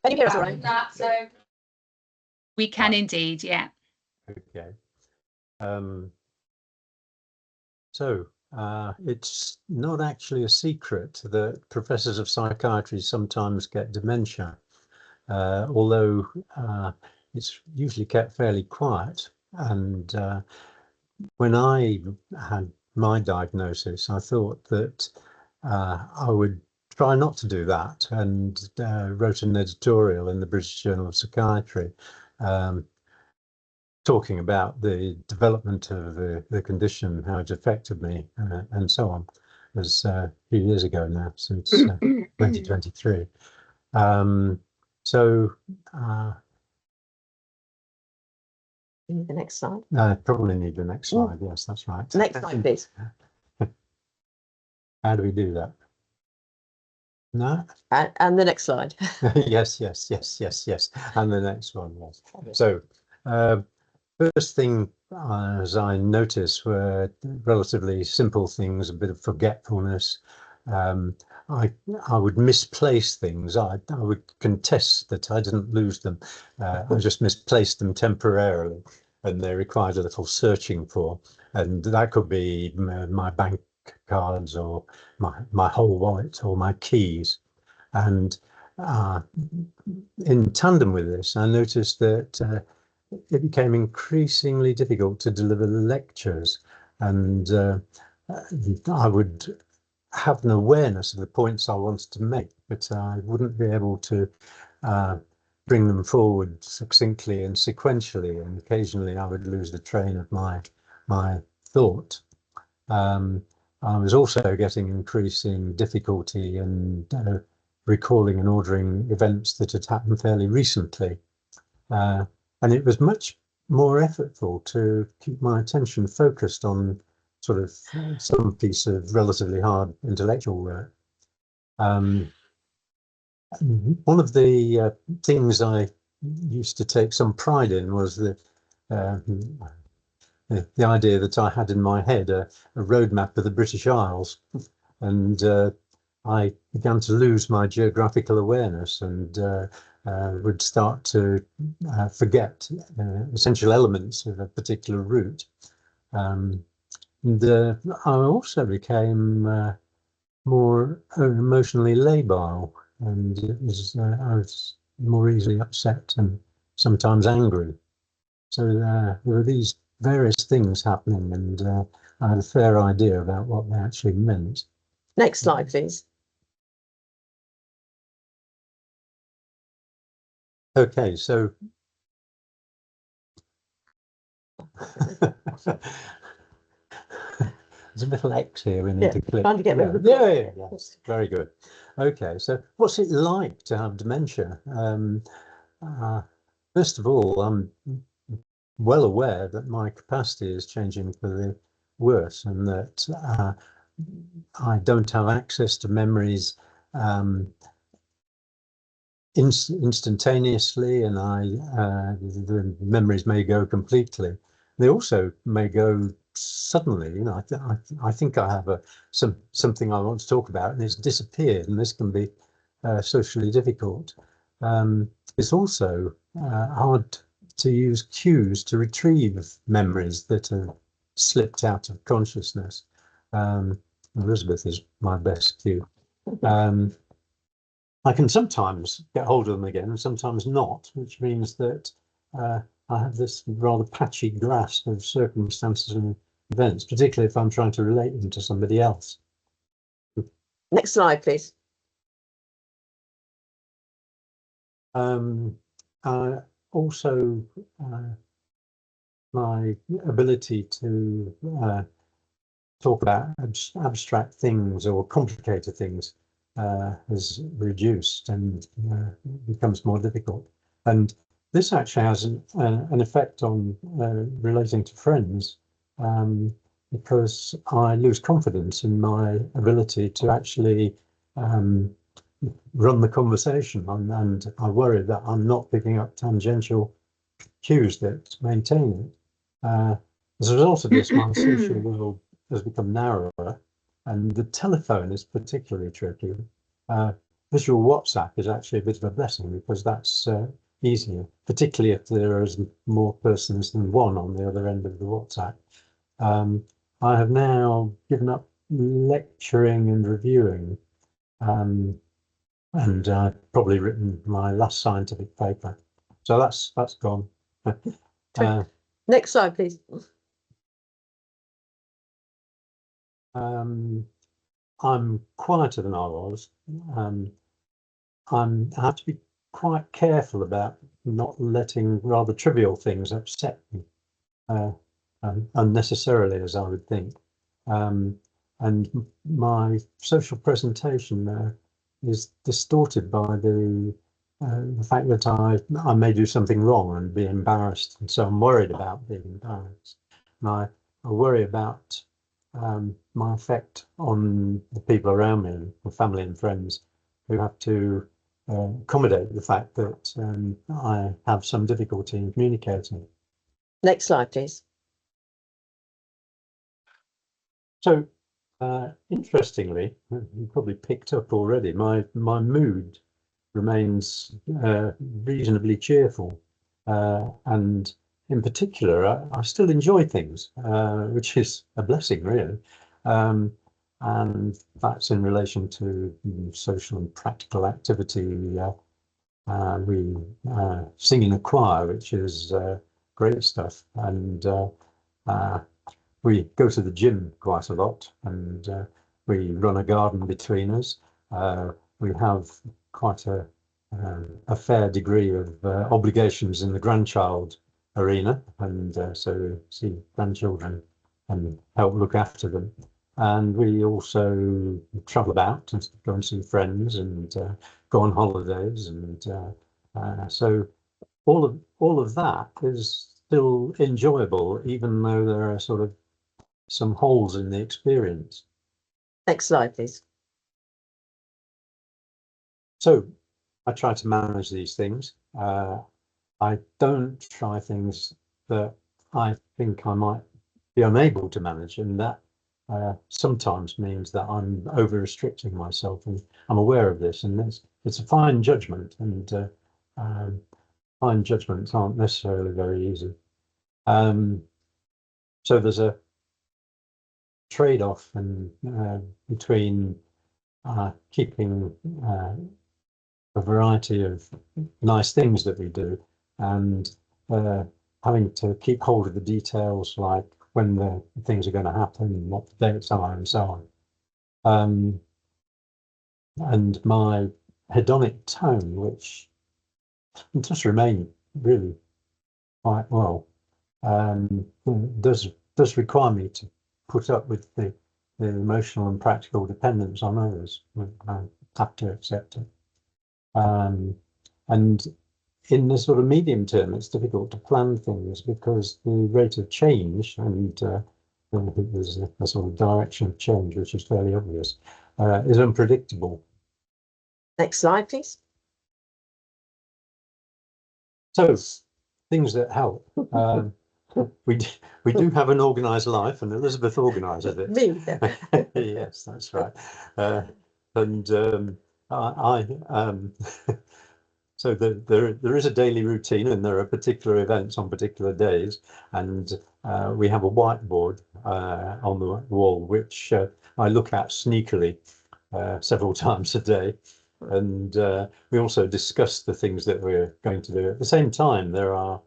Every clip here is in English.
Can you hear us all right? We can indeed, yeah. Okay. It's not actually a secret that professors of psychiatry sometimes get dementia, although it's usually kept fairly quiet. And when I had my diagnosis, I thought that I would try not to do that, and wrote an editorial in the British Journal of Psychiatry talking about the development of the condition, how it affected me, and so on. It was a few years ago now, since 2023. You need the next slide. I probably need the next slide. Yes, that's right. Next slide, please. How do we do that? No? And the next slide. Yes. And the next one, yes. So, first thing, as I noticed, were relatively simple things, a bit of forgetfulness. I would misplace things. I would contest that I didn't lose them. I just misplaced them temporarily, and they required a little searching for. And that could be my bank cards, or my whole wallet, or my keys. And in tandem with this, I noticed that it became increasingly difficult to deliver lectures, and I would have an awareness of the points I wanted to make, but I wouldn't be able to bring them forward succinctly and sequentially, and occasionally I would lose the train of my thought. I was also getting increasing difficulty in recalling and ordering events that had happened fairly recently. And it was much more effortful to keep my attention focused on sort of some piece of relatively hard intellectual work. One of the things I used to take some pride in was the idea that I had in my head a roadmap of the British Isles, and I began to lose my geographical awareness, and would start to forget essential elements of a particular route. I also became more emotionally labile, and I was more easily upset and sometimes angry. So there were these various things happening, and I had a fair idea about what they actually meant. Next slide, please. Okay, so there's a little X here we need to click. Trying to get rid of the yes, very good. Okay, so what's it like to have dementia? First of all, I'm well aware that my capacity is changing for the worse, and that I don't have access to memories instantaneously, and the memories may go completely. They also may go suddenly. You know, I think I have something I want to talk about, and it's disappeared, and this can be socially difficult. It's also hard to use cues to retrieve memories that have slipped out of consciousness. Elizabeth is my best cue. I can sometimes get hold of them again and sometimes not, which means that I have this rather patchy grasp of circumstances and events, particularly if I'm trying to relate them to somebody else. Next slide, please. Also, my ability to talk about abstract things or complicated things has reduced and becomes more difficult. And this actually has an effect on relating to friends, because I lose confidence in my ability to actually run the conversation, and I worry that I'm not picking up tangential cues that maintain it. As a result of this, my social world has become narrower, and the telephone is particularly tricky. visual WhatsApp is actually a bit of a blessing because that's easier, particularly if there is more persons than one on the other end of the WhatsApp. I have now given up lecturing and reviewing, and I've probably written my last scientific paper. So that's gone. Next slide, please. I'm quieter than I was. I have to be quite careful about not letting rather trivial things upset me unnecessarily, as I would think. And my social presentation is distorted by the fact that I may do something wrong and be embarrassed, and so I'm worried about being embarrassed. And I worry about my effect on the people around me, the family and friends, who have to accommodate the fact that I have some difficulty in communicating. Next slide, please. So, interestingly, you probably picked up already, my mood remains reasonably cheerful, and in particular, I still enjoy things, which is a blessing, really. And that's in relation to social and practical activity. We sing in a choir, which is great stuff, and we go to the gym quite a lot, and we run a garden between us. We have quite a fair degree of obligations in the grandchild arena, and so see grandchildren and help look after them. And we also travel about and go and see friends and go on holidays, and so all of that is still enjoyable, even though there are sort of some holes in the experience. Next slide, please. So I try to manage these things. I don't try things that I think I might be unable to manage, and that sometimes means that I'm over restricting myself, and I'm aware of this, and it's a fine judgment, and fine judgments aren't necessarily very easy. So there's a trade-off and between keeping a variety of nice things that we do and having to keep hold of the details, like when the things are going to happen, what the dates are, and so on. And my hedonic tone, which does remain really quite well, does require me to put up with the emotional and practical dependence on others. I have to accept it. And in the sort of medium term, it's difficult to plan things because the rate of change, and there's a sort of direction of change, which is fairly obvious, is unpredictable. Next slide, please. So things that help. We do have an organised life, and Elizabeth organises it. Me. Yes, that's right. And I so there is a daily routine, and there are particular events on particular days, and we have a whiteboard on the wall, which I look at sneakily several times a day. And we also discuss the things that we're going to do. At the same time, there are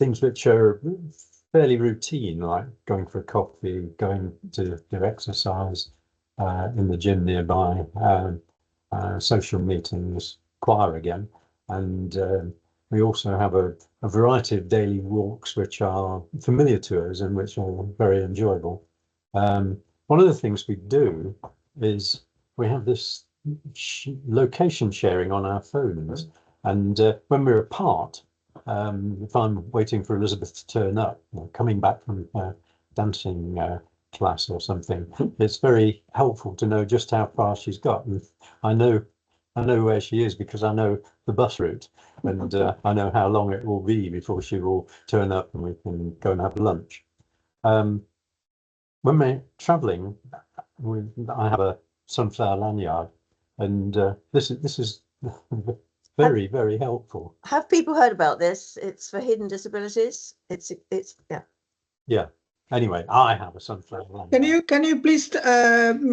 things which are fairly routine, like going for a coffee, going to do exercise in the gym nearby, social meetings, choir again. And we also have a variety of daily walks which are familiar to us and which are very enjoyable. One of the things we do is we have this location sharing on our phones, and when we're apart, if I'm waiting for Elizabeth to turn up, coming back from dancing class or something, it's very helpful to know just how far she's got. And I know where she is because I know the bus route, and I know how long it will be before she will turn up and we can go and have lunch. When we're traveling, I have a sunflower lanyard, and this is very, very helpful. Have people heard about this? It's for hidden disabilities. It's yeah. Yeah. Anyway, I have a sunflower lanyard. Can you please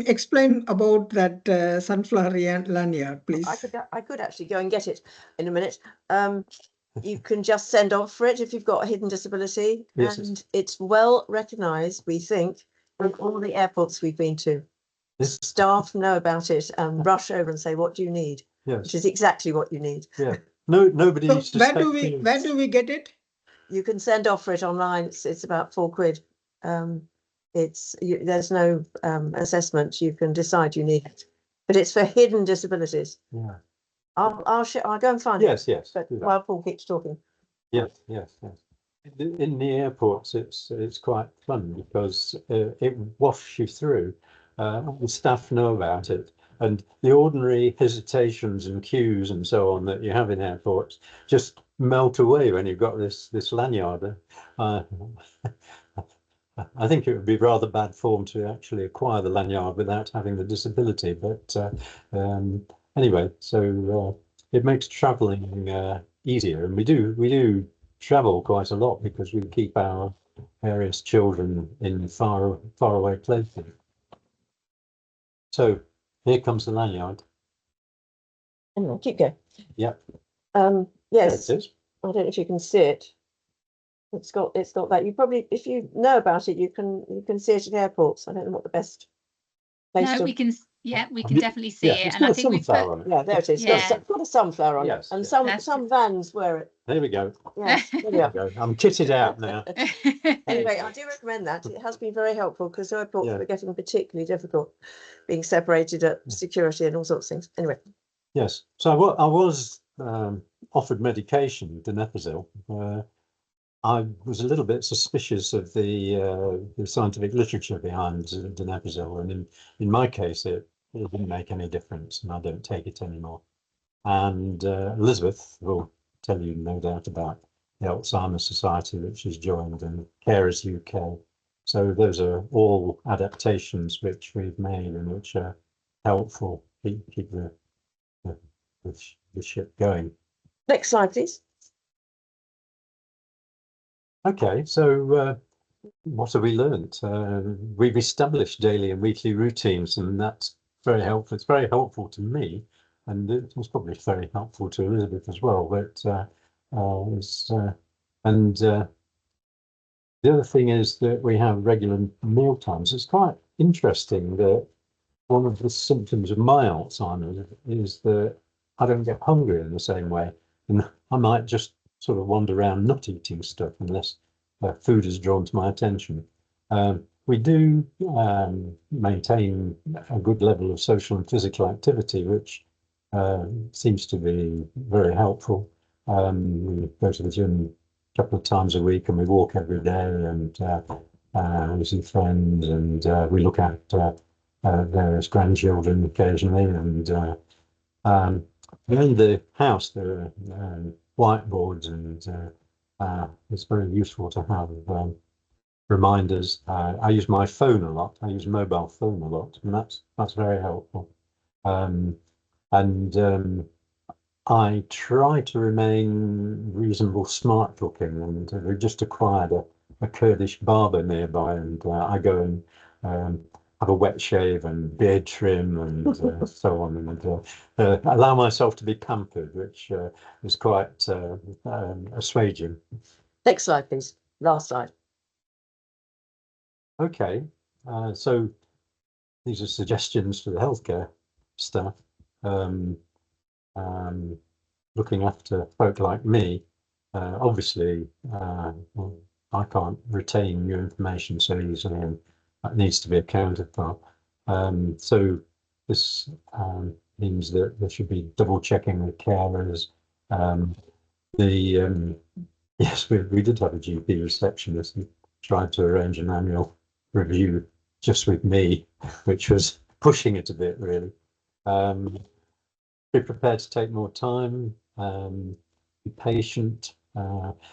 explain about that sunflower lanyard, please? I could actually go and get it in a minute. You can just send off for it if you've got a hidden disability, Yes, and it's well recognised, we think, in all the airports we've been to. Yes. Staff know about it and rush over and say, "What do you need?" Yes. Which is exactly what you need. Yeah. No, nobody. So where do we get it? You can send off for it online. It's about £4. There's no assessment. You can decide you need it, but it's for hidden disabilities. Yeah. I'll go and find Yes. it. Yes. But do that. while Paul keeps talking. Yes. Yes. Yes. In the airports, it's quite fun because it wafts you through. The staff know about it, and the ordinary hesitations and queues and so on that you have in airports just melt away when you've got this lanyard. I think it would be rather bad form to actually acquire the lanyard without having the disability, but anyway, so it makes travelling easier, and we do travel quite a lot because we keep our various children in far away places. So here comes the lanyard. Anyway, keep going. Yep. Yes. There it is. I don't know if you can see it. It's got that. You probably, if you know about it, you can see it at airports. I don't know what the best place No, to. we can. Yeah, we can definitely see Yeah, it, it's and I got a think we've sunflower put. on it. Yeah, there it is. Yeah. It's got a sunflower on Yes, it, and yes. some vans wear it. There we go. Yes, there we There are. we go. I'm kitted out now. Anyway, I do recommend that. It has been very helpful because airports Yeah. were getting particularly difficult, being separated at security and all sorts of things. Anyway, Yes. So I was offered medication, donepezil. I was a little bit suspicious of the scientific literature behind donepezil, and in my case, it didn't make any difference, and I don't take it anymore. And Elizabeth will tell you no doubt about the Alzheimer Society that she's joined, and Carers UK. So those are all adaptations which we've made and which are helpful keep the ship going. next slide, please. Okay, so what have we learned? We've established daily and weekly routines, and that's very helpful. It's very helpful to me, and it was probably very helpful to Elizabeth as well. But the other thing is that we have regular meal times. It's quite interesting that one of the symptoms of my Alzheimer's is that I don't get hungry in the same way, and I might just sort of wander around not eating stuff unless food is drawn to my attention. We do maintain a good level of social and physical activity, which seems to be very helpful. We go to the gym a couple of times a week, and we walk every day, and we see friends, and we look at various grandchildren occasionally, and around the house there are whiteboards, and it's very useful to have reminders. I use my phone a lot. I use mobile phone a lot, and that's very helpful. I try to remain reasonable smart looking, and we just acquired a Kurdish barber nearby, and I go and have a wet shave and beard trim and so on, and allow myself to be pampered, which is quite assuaging. Next slide, please. Last slide. Okay, so these are suggestions for the healthcare staff. Looking after folk like me, obviously, I can't retain new information so easily, and that needs to be accounted for. So this means that there should be double checking with carers. Yes, we did have a GP receptionist who tried to arrange an annual review just with me, which was pushing it a bit, really. Be prepared to take more time, be patient. The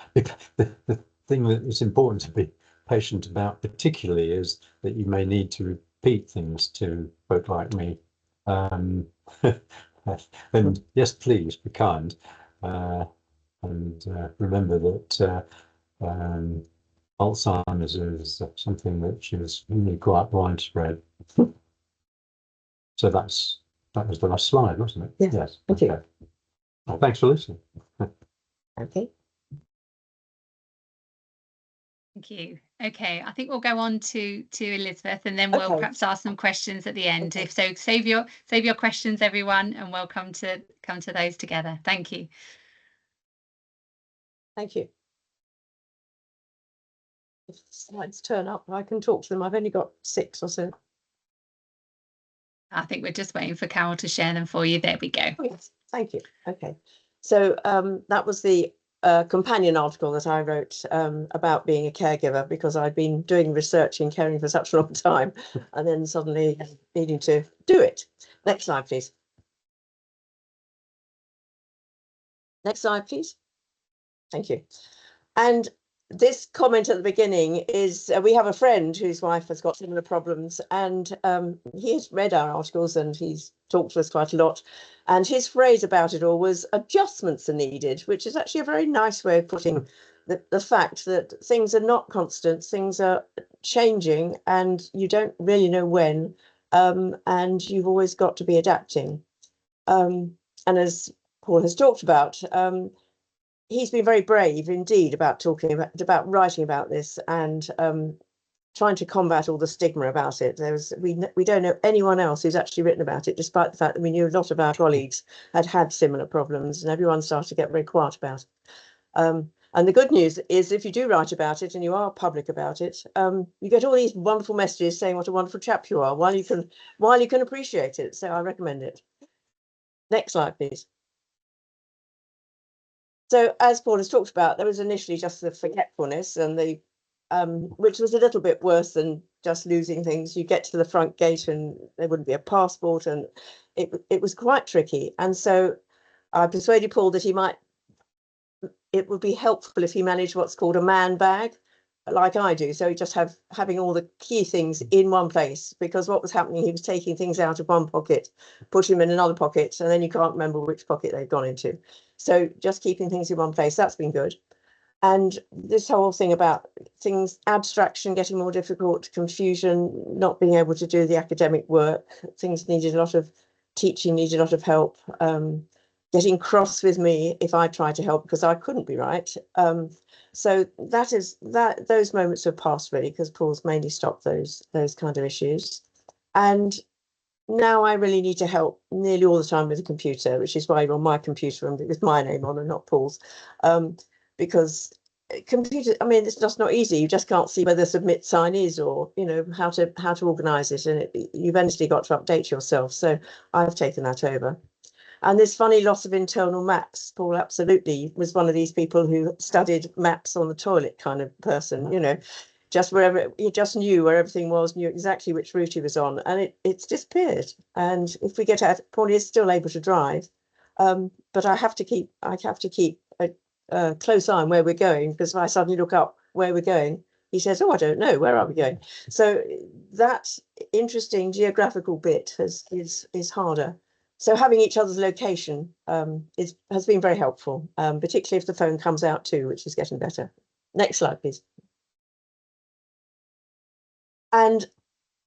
thing that is important to be patient about particularly is that you may need to repeat things to folk like me. And yes, please be kind, and remember that Alzheimer's is something which is really quite widespread. So that was the last slide, wasn't it? Yeah. Yes. Thank you. Okay. Well, thanks for listening. Okay. Thank you. Okay, I think we'll go on to Elizabeth, and then we'll Okay. perhaps ask some questions at the end. Okay. If so, save your questions, everyone, and we'll come to those together. Thank you. Thank you. If the slides turn up, I can talk to them. I've only got 6 or so. I think we're just waiting for Carol to share them for you. There we go. Oh, yes. Thank you. Okay. So that was the companion article that I wrote about being a caregiver, because I'd been doing research in caring for such a long time and then suddenly needing to do it. Next slide, please. Next slide, please. Thank you. And this comment at the beginning is we have a friend whose wife has got similar problems, and he's read our articles and he's talked to us quite a lot. And his phrase about it all was adjustments are needed, which is actually a very nice way of putting the fact that things are not constant, things are changing, and you don't really know when, and you've always got to be adapting. And as Paul has talked about, he's been very brave indeed about writing about this, and trying to combat all the stigma about it. We don't know anyone else who's actually written about it, despite the fact that we knew a lot of our colleagues had similar problems, and everyone started to get very quiet about it. And the good news is, if you do write about it and you are public about it, you get all these wonderful messages saying what a wonderful chap you are, while you can appreciate it. So I recommend it. Next slide, please. So as Paul has talked about, there was initially just the forgetfulness, and the which was a little bit worse than just losing things. You get to the front gate and there wouldn't be a passport, and it was quite tricky. And so I persuaded Paul that it would be helpful if he managed what's called a man bag, like I do. So just having all the key things in one place, because what was happening, he was taking things out of one pocket, putting them in another pocket, and then you can't remember which pocket they've gone into. So just keeping things in one place, that's been good. And this whole thing about things, abstraction getting more difficult, confusion, not being able to do the academic work, things needed a lot of teaching, needed a lot of help, getting cross with me if I tried to help because I couldn't be right. So those moments have passed really, because Paul's mainly stopped those kind of issues. And now I really need to help nearly all the time with the computer, which is why you're on my computer and with my name on and not Paul's. Because computer, I mean, it's just not easy. You just can't see where the submit sign is, or how to organize it, and you've eventually got to update yourself. So I've taken that over. And this funny loss of internal maps, Paul absolutely was one of these people who studied maps on the toilet kind of person, just wherever, he just knew where everything was, knew exactly which route he was on, and it's disappeared. And if we get out, Paul is still able to drive, but I have to keep a close eye on where we're going, because if I suddenly look up where we're going, he says, "Oh, I don't know, where are we going?" So that interesting geographical bit is harder. So having each other's location has been very helpful, particularly if the phone comes out too, which is getting better. Next slide, please. And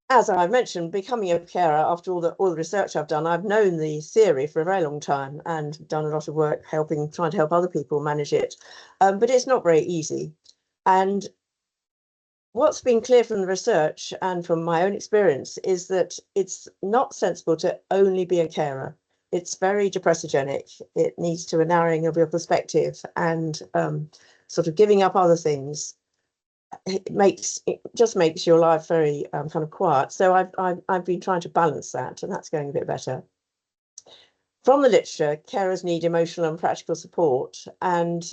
as I mentioned, becoming a carer, after all the research I've done, I've known the theory for a very long time and done a lot of work trying to help other people manage it. But it's not very easy. And what's been clear from the research and from my own experience is that it's not sensible to only be a carer. It's very depressogenic. It needs to a narrowing of your perspective, and sort of giving up other things. It just makes your life very kind of quiet. So I've been trying to balance that, and that's going a bit better. From the literature, carers need emotional and practical support, and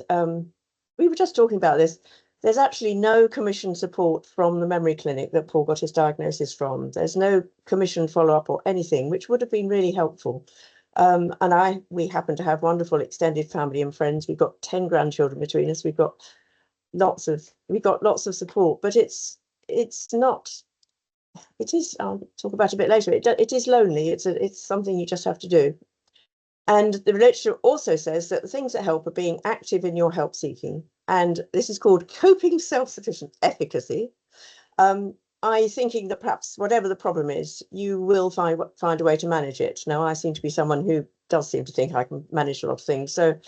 we were just talking about this. There's actually no commissioned support from the memory clinic that Paul got his diagnosis from. There's no commissioned follow-up or anything, which would have been really helpful. And we happen to have wonderful extended family and friends. We've got 10 grandchildren between us. We've got lots of support, but it's not it is, I'll talk about it a bit later, it is lonely. It's something you just have to do. And the literature also says that the things that help are being active in your help seeking. And this is called coping self-sufficient efficacy. I thinking that perhaps whatever the problem is, you will find a way to manage it. Now, I seem to be someone who does seem to think I can manage a lot of things. So,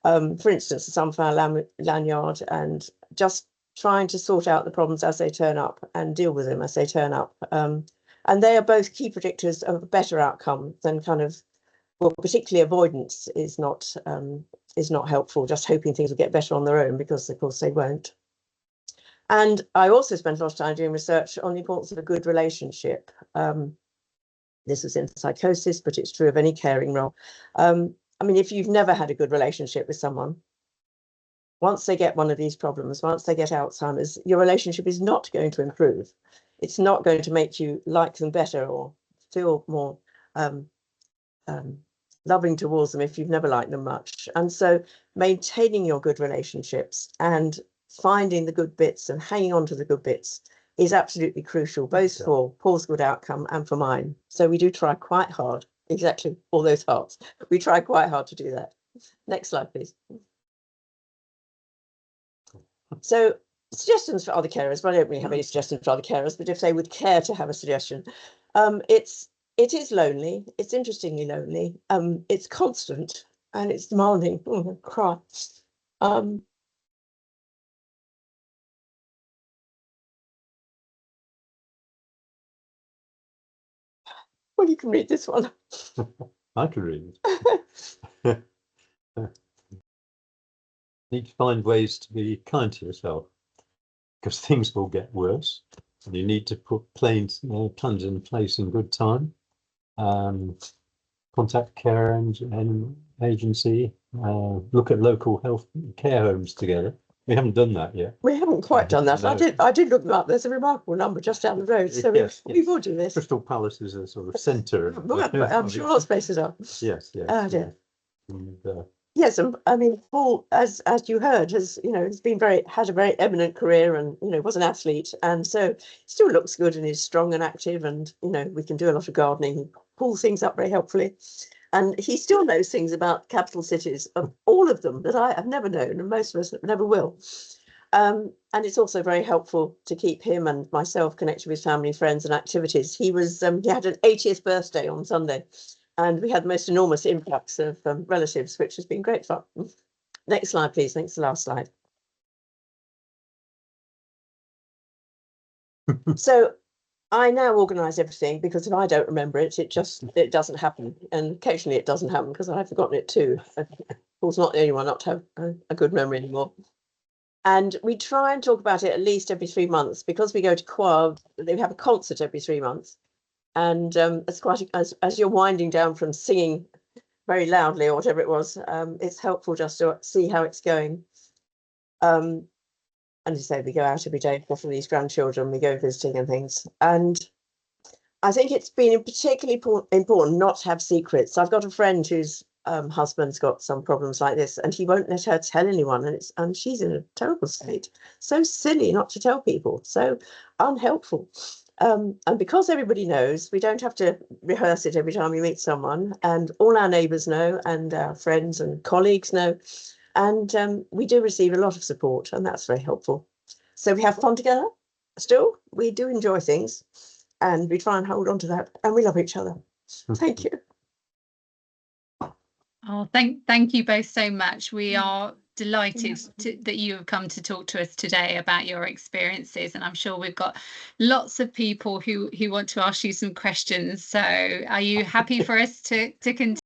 for instance, the sunflower lanyard, and just trying to sort out the problems as they turn up and deal with them as they turn up. And they are both key predictors of a better outcome than kind of, well, particularly avoidance is not helpful, just hoping things will get better on their own, because of course they won't. And I also spent a lot of time doing research on the importance of a good relationship. This was in psychosis, but it's true of any caring role. I mean, if you've never had a good relationship with someone, once they get one of these problems, once they get Alzheimer's, your relationship is not going to improve. It's not going to make you like them better or feel more loving towards them if you've never liked them much. And so maintaining your good relationships and finding the good bits and hanging on to the good bits is absolutely crucial, both for Paul's good outcome and for mine. So we do try quite hard, exactly, all those hearts. We try quite hard to do that. Next slide, please. So suggestions for other carers. Well, I don't really have any suggestions for other carers, but if they would care to have a suggestion, it is lonely. It's interestingly lonely. It's constant and it's demanding. Oh, I cry. Well, you can read this one. I can read it. Need to find ways to be kind to yourself, because things will get worse, and you need to put plans in place in good time. Contact care and agency. Look at local health care homes together. We haven't done that yet. We haven't quite done that. No. I did look them up. There's a remarkable number just down the road. So Yes, we will do this. Crystal Palace is a sort of centre. I'm sure lots of places are. Yes, yes. Oh dear. And, yes, I mean, Paul, as you heard, has had a very eminent career, and was an athlete, and so still looks good and is strong and active, and we can do a lot of gardening. He pulls things up very helpfully, and he still knows things about capital cities, of all of them, that I have never known, and most of us never will. And it's also very helpful to keep him and myself connected with family, friends, and activities. He had an 80th birthday on Sunday, and we had the most enormous influx of relatives, which has been great fun. Next slide, please. Thanks. The last slide. So I now organise everything, because if I don't remember it, it doesn't happen. And occasionally it doesn't happen because I've forgotten it too. Paul's not the only one not to have a good memory anymore. And we try and talk about it at least every 3 months, because we go to choir. They have a concert every 3 months. And it's quite, as you're winding down from singing very loudly or whatever it was, it's helpful just to see how it's going. And as I say, we go out every day for these grandchildren, we go visiting and things. And I think it's been particularly important not to have secrets. I've got a friend whose husband's got some problems like this, and he won't let her tell anyone, and she's in a terrible state. So silly not to tell people, so unhelpful. And because everybody knows, we don't have to rehearse it every time we meet someone, and all our neighbours know, and our friends and colleagues know, and we do receive a lot of support, and that's very helpful. So we have fun together. Still, we do enjoy things, and we try and hold on to that, and we love each other. Thank you. Oh, thank you both so much. We are delighted that you have come to talk to us today about your experiences, and I'm sure we've got lots of people who want to ask you some questions. So are you happy for us to continue?